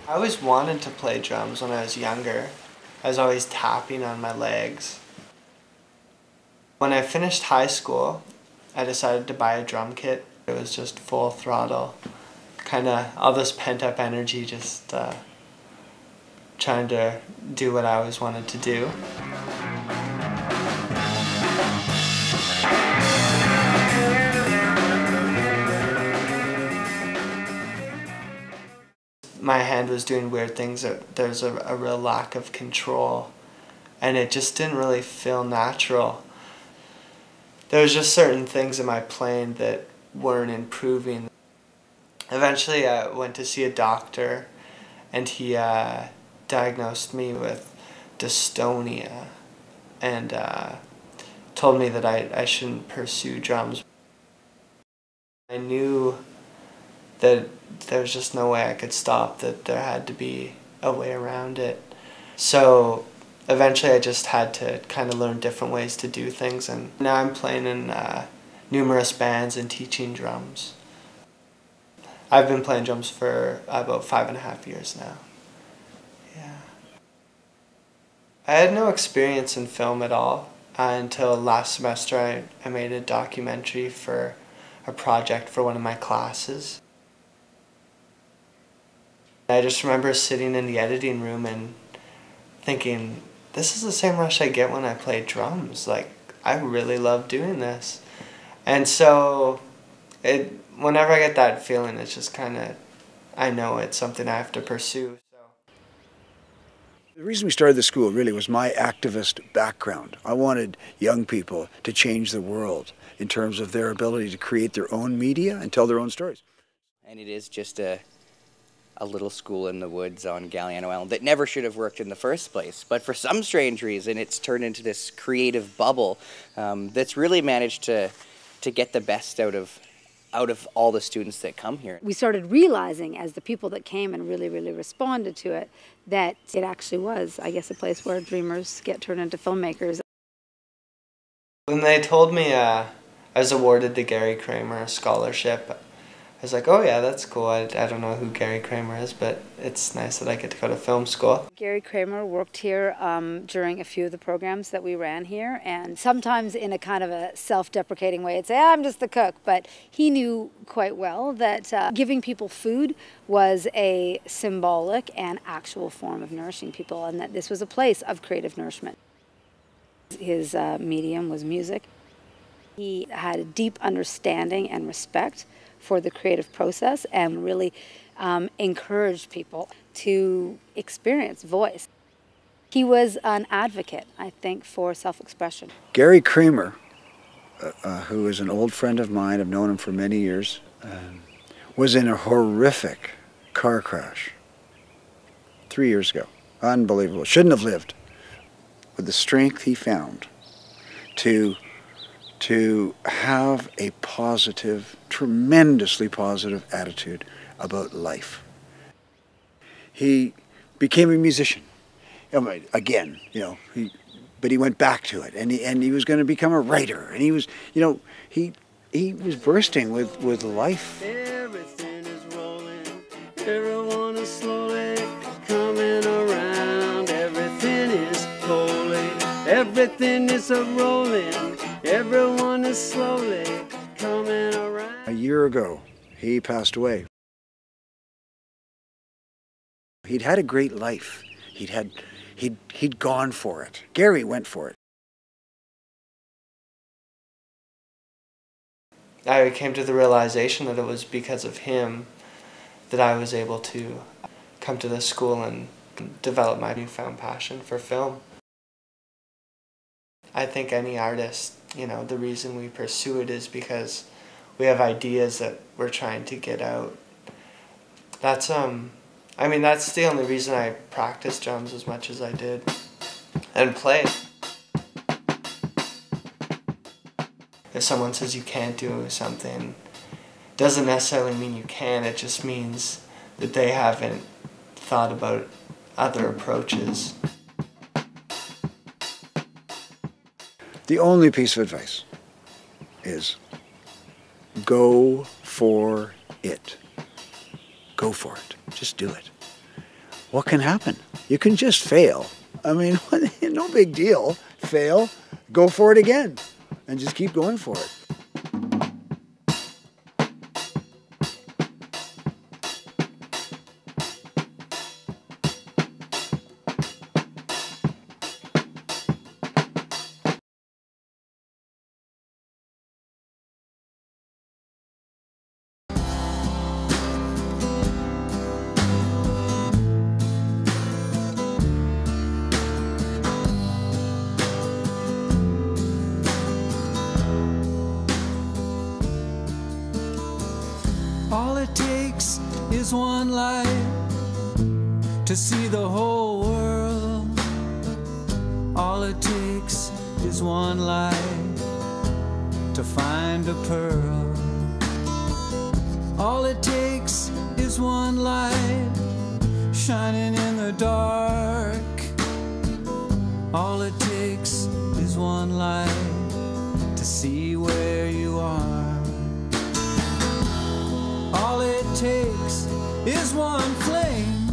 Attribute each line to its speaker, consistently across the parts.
Speaker 1: I always wanted to play drums when I was younger. I was always tapping on my legs. When I finished high school, I decided to buy a drum kit. It was just full throttle. Kind of all this pent-up energy, just trying to do what I always wanted to do. My hand was doing weird things. There's a real lack of control, and it just didn't really feel natural. There was just certain things in my playing that weren't improving. Eventually I went to see a doctor, and he diagnosed me with dystonia and told me that I shouldn't pursue drums. I knew that there was just no way I could stop, that there had to be a way around it. So eventually I just had to kind of learn different ways to do things, and now I'm playing in numerous bands and teaching drums. I've been playing drums for about 5.5 years now. Yeah. I had no experience in film at all until last semester. I made a documentary for a project for one of my classes. I just remember sitting in the editing room and thinking, this is the same rush I get when I play drums. Like, I really love doing this. And so whenever I get that feeling, it's just kind of, I know it's something I have to pursue.
Speaker 2: The reason we started the school really was my activist background. I wanted young people to change the world in terms of their ability to create their own media and tell their own stories.
Speaker 3: And it is just a little school in the woods on Galliano Island that never should have worked in the first place. But for some strange reason, it's turned into this creative bubble that's really managed to get the best out of all the students that come here.
Speaker 4: We started realizing, as the people that came and really, really responded to it, that it actually was, I guess, a place where dreamers get turned into filmmakers.
Speaker 1: When they told me I was awarded the Gary Kramer scholarship, I was like, oh yeah, that's cool. I don't know who Gary Kramer is, but it's nice that I get to go to film school.
Speaker 4: Gary Kramer worked here during a few of the programs that we ran here, and sometimes in a kind of a self-deprecating way, he'd say, I'm just the cook, but he knew quite well that giving people food was a symbolic and actual form of nourishing people, and that this was a place of creative nourishment. His medium was music. He had a deep understanding and respect for the creative process and really encouraged people to experience voice. He was an advocate, I think, for self-expression.
Speaker 2: Gary Kramer, who is an old friend of mine, I've known him for many years, was in a horrific car crash 3 years ago. Unbelievable. Shouldn't have lived. With the strength he found to have a positive, tremendously positive attitude about life. He became a musician. Again, but he went back to it, and he was going to become a writer, and he was, he was bursting with life.
Speaker 5: Everything is rolling, everyone is slowly coming around. Everything is holy, everything is a rolling. Everyone is slowly coming around.
Speaker 2: A year ago, he passed away. He'd had a great life. He'd gone for it. Gary went for it.
Speaker 1: I came to the realization that it was because of him that I was able to come to this school and develop my newfound passion for film. I think any artist, the reason we pursue it is because we have ideas that we're trying to get out. That's that's the only reason I practice drums as much as I did and play. If someone says you can't do something, doesn't necessarily mean you can, it just means that they haven't thought about other approaches.
Speaker 2: The only piece of advice is go for it. Go for it. Just do it. what can happen? You can just fail. I mean, no big deal. Fail, go for it again, and just keep going for it.
Speaker 6: All it takes is one light to see the whole world. All it takes is one light to find a pearl. All it takes is one light shining in the dark. All it takes is one light to see where you are. All it takes is one flame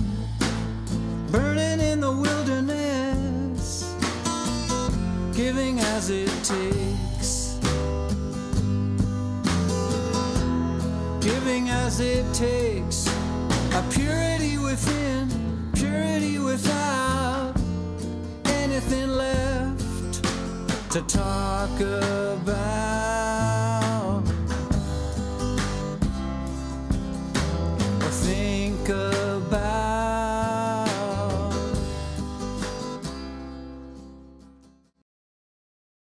Speaker 6: burning in the wilderness, giving as it takes, giving as it takes, a purity within, purity without anything left to talk about. Think of